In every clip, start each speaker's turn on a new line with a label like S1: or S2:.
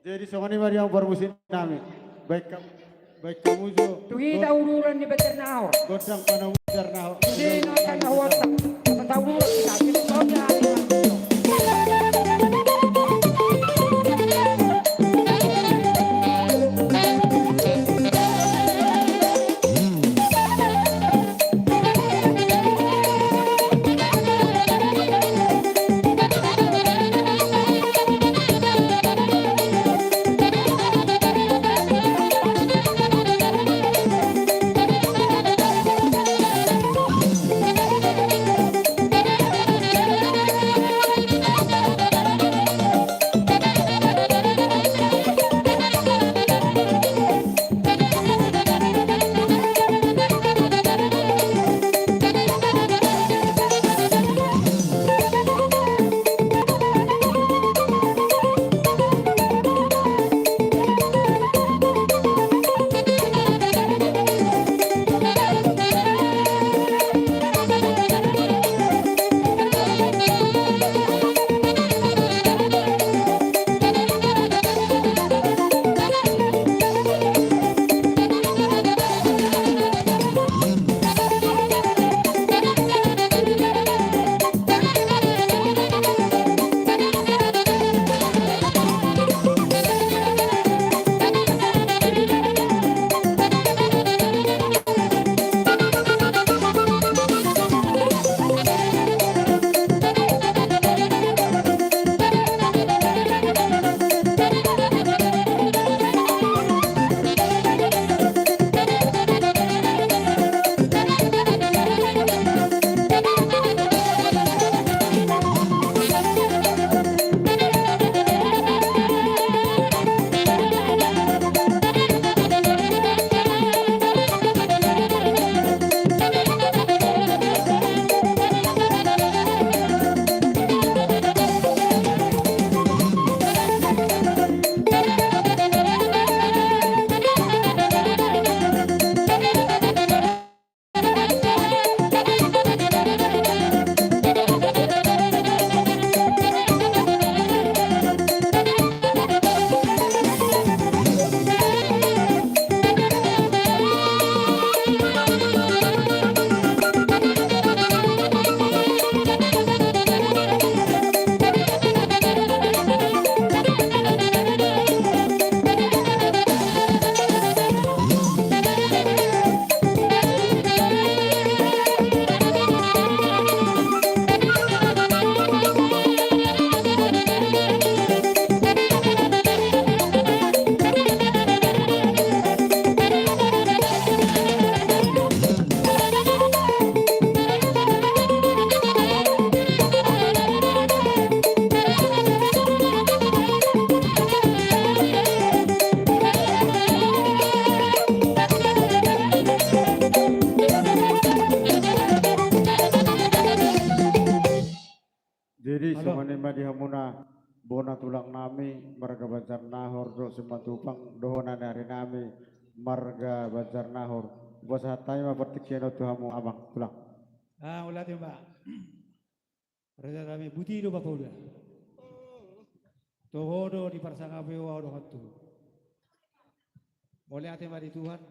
S1: Jadi songani mari yang permusin nami. Baik kamu jo.
S2: Tuita ururan ni Beternao.
S1: Godang panau Beternao.
S2: Hindi na kanawata. Patawuran kita. Sinutog na ating mga
S1: Jadi songani mari hamuna bona tulang nami marga Banjar Nahor do sematupang dohona dari nami marga Banjar Nahor. Bos hatai ma pertikian tuhamu abang tulang.
S3: Ulat yung ba? Rasa kami buti do ba po da? Tohodo di parsanga pewa do hatu. Boleh ate mari Tuhan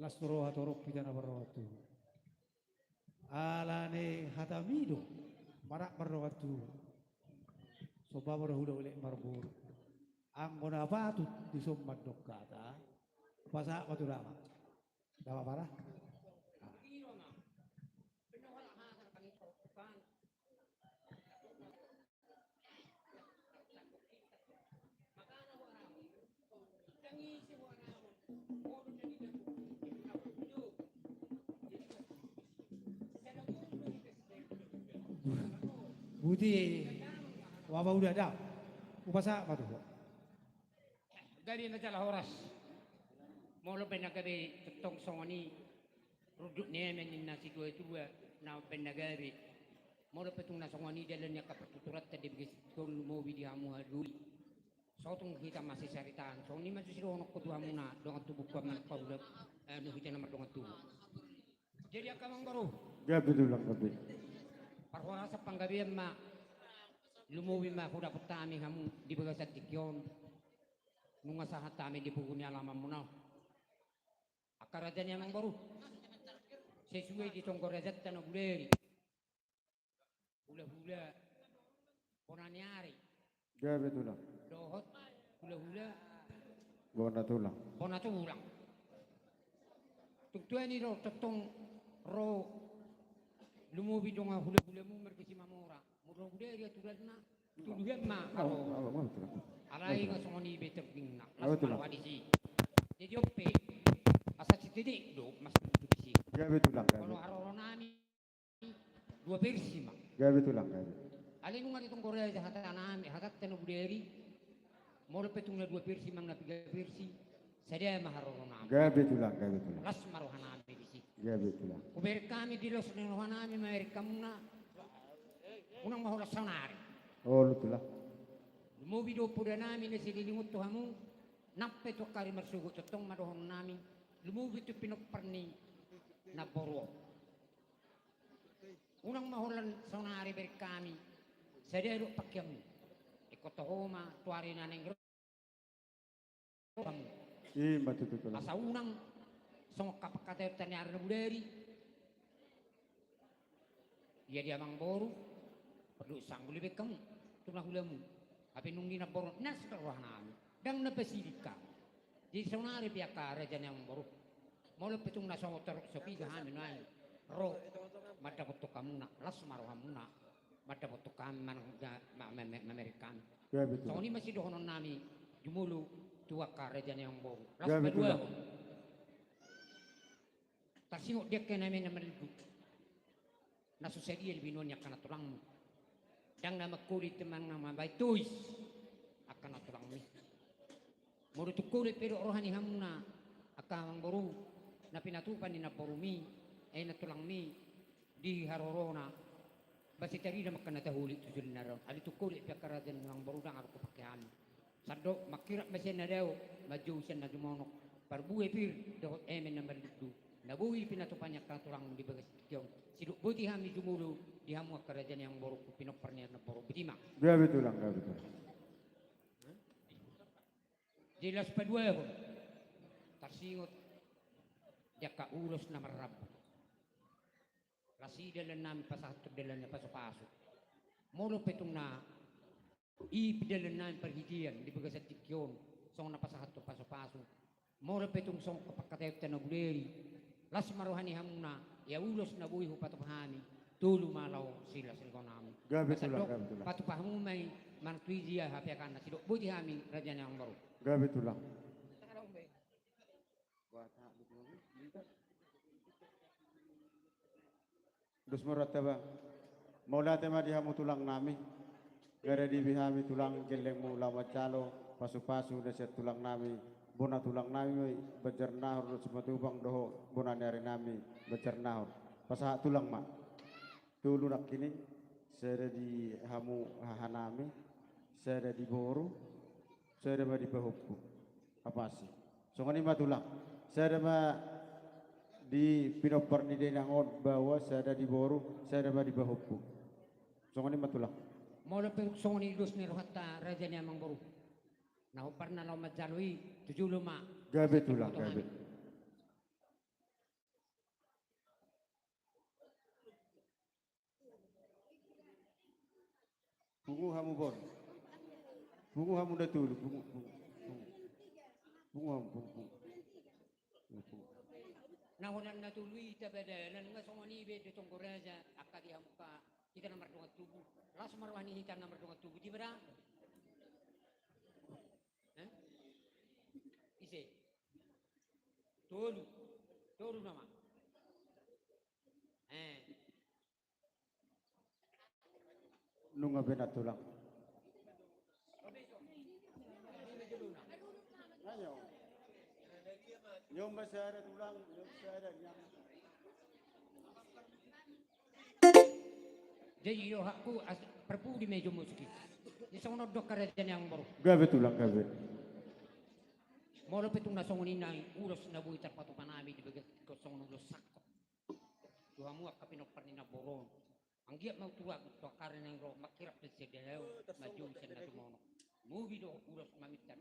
S3: lastro hatorok kita na barwatu. Alane hatamido marak barwatu. Soba barhuda oleh marbur. Ang kona patut di somad dokata. Pasa paturama. Dapat parah? Budi waba udah ada. Upasa apa tuh?
S4: Dari na horas. Mau lo penagari ketong songoni ruduk nemen na si tua na penagari. Mau lo petung na songoni dalam nya kapatuturat tadi bigis kon mo bidi hamu hadui. Sotong kita masih caritaan. Songoni masih siro nok kedua muna dengan tubuh kaman paudak nu kita nama dengan tubuh. Jadi akamang baru.
S1: Gabi tulang gabi.
S4: Parwara sa panggabihan ma lumuwi ma kuda putami kamu di bagasat tikyon. nunga sahat kami di buku ni alaman mo na. Akarajan yang baru. Sesuai di tongkorajat tanah buleri. Hula-hula. Ponanyari.
S1: Gabe tulang.
S4: Dohot. Hula-hula.
S1: Bona tulang.
S4: Ponatulang. Tuktuan ni ro tetong ro lumubi dong hula-hula mo merkisi mamora. Muro buleri aturan na. Tuluyan ma.
S1: Awak tulang.
S4: Alay nga sumoni beter bingna.
S1: Apa tu,
S4: Las
S1: Lang?
S4: malawa di si. Jadi ope. Asa si tidik do mas di si.
S1: Gabe tulang.
S4: Kalau aroro nami dua versi ma.
S1: Gabe tulang. Gabe.
S4: Ali nunga ditong Korea sa hata nami hatat tanu buderi. Molo petung na dua versi mang na tiga versi. Sadia maharoro nami.
S1: Gabe tulang. Gabe tulang.
S4: Las maruhan nami di si.
S1: Gabe tulang.
S4: Kuber kami di los nenuhan nami Amerika muna. Unang mahulas sanari.
S1: Oh lu tulang.
S4: Lumobi do puda nami na sililingot to hamu. Nappe to kari marsugo to tong madohon nami. Lumubi to pinokparni na boro. Unang mahulan sanari ber kami. Sadero pakyam. Ikotohoma tuari na neng kamu.
S1: Matutu tulang.
S4: Asa unang song kapakatay tanyar na buderi. Iya dia mang boru. Perlu sangguli be kamu. Tunah hulamu. Tapi nunggi na boru nas karuah nami. Dang na pasilika. Di sonari piaka raja yang boru. Molo petung na songo teruk sepi kami nai. Ro mata foto kamu na las maruah muna. Mata foto kami man Amerikan.
S1: Gabe
S4: So
S1: tulang.
S4: ini masih dohonon nami jumulu tua karajan yang boru. Las
S1: Gabe
S4: kedua.
S1: tulang.
S4: Tarsingok dia kena mena melibu. Nasusedi lebih nonya kana tulangmu. Dang nama kulit temang nama baik tuis akan tulang mi. Muru tu kulit pero rohani hamuna akan baru na pinatupan ni na porumi na tulang mi di harorona. Basi tadi na makana tahuli tujuh naron. Ali tu kulit pia karajan ng baru dang aku pakai ami. Sado makirap mesin na daw maju siya na dumonok. Parbuhe pir dohot emen na malidu. Nabuhi pinatupannya ka tulang di bagas tikyong. Siduk buti hami jumulu di hamu kerajaan yang baru pinokparnya na baru bidima.
S1: Gabe tulang. Gabe tulang.
S4: Jelas padua ko. Tarsingot dia ka ulos na marab. Lasi dalan namin pasahot dalan na paso-paso. Molo petong na ipidalan namin perhidian di bagas tikyon. Song na pasahot paso-paso. Molo petong song kapakatayot na guleri. Las maruhani hamuna ya ulos na buhi patupahami tulu malaw sila nami.
S1: Gabe tulang. Gabe tulang.
S4: Patupahamu may mantuizia hapiakan na sidok buti hami raja yang baru.
S1: Gabe tulang. Dus murataba. Maula tema dihamu tulang nami. Gara di bihami tulang geleng mula macalo. Pasu-pasu deset tulang nami. Bona tulang nami bejar nahor semua tubang doho bona dari nami bejar nahor pasah tulang mak tulu nak kini saya di hamu hahanami saya di boru saya di bahupku apa sih songani ma tulang saya di pinopar ni denangon bahwa saya di boru saya di bahupku songani ma tulang
S4: Mau lepas songoni dos ni rohata raja ni amang baru. Nah, pernah lo majalui 75.
S1: Gabe tulang. Gabe. Bungu hamu bon. Bungu hamu dah tulu. Bungu hamu.
S4: Nah, orang na tului tabadalan nga songoni be de tong raja akadi hamuka kita nomor 2 tubuh. Las marwani kita nomor 2 tubuh di berang. Ise. Tolu nama.
S1: Nunga benat tulang. Ayo. Yung masara tulang, yung masara niya.
S4: Jadi yo hakku perpu di meja musiki. Di sono dok kerajaan yang baru.
S1: Gabe tulang gabe.
S4: Molo petung na songoni nang ulos na buhi tarpatu panami di bagat ko songon ulos sakko. Tuhamu akapinok parni na boron. Ang giat mau tuwa to karen yang ro makirap de sedeo maju sen na tumono. Mubi do ulos mamitan.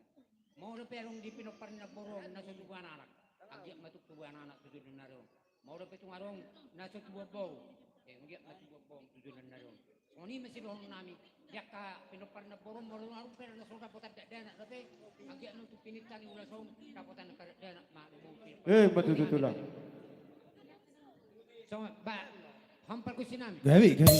S4: Mau le perong di pinopar na borong na sutuan anak. Agya matutuan anak tujuan narong. Mau le petung arong na sutuan bau. Agya matutuan bau tujuan narong. Soni masih doang nami. Dia ka pinopar na borong mau arong per na sudah potat dana tapi agya nutu pinitan ulah song dapotan ka dana ma mo.
S1: Matutulang.
S4: So ba hampar ko sinami.
S3: Gawi, gawi.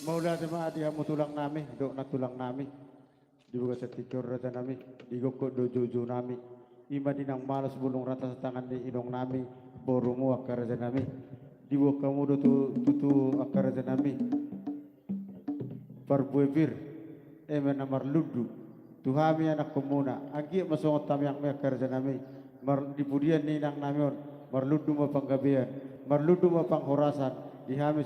S1: Maula sama adi hamu tulang nami, dok na tulang nami. Dibuka sa tikur rata nami, digoko do jojo nami. Ima dinang malas bulong rata sa tangan di inong nami, borumu akar rata nami. Dibuka kamu do tutu akar rata nami. Parbuevir, emen namar ludu. Tuhami anak komuna, agi masongot tami yang akar rata nami. Mar dipudian ni nang namion, marludu mapanggabian, marludu mapanghorasan, dihami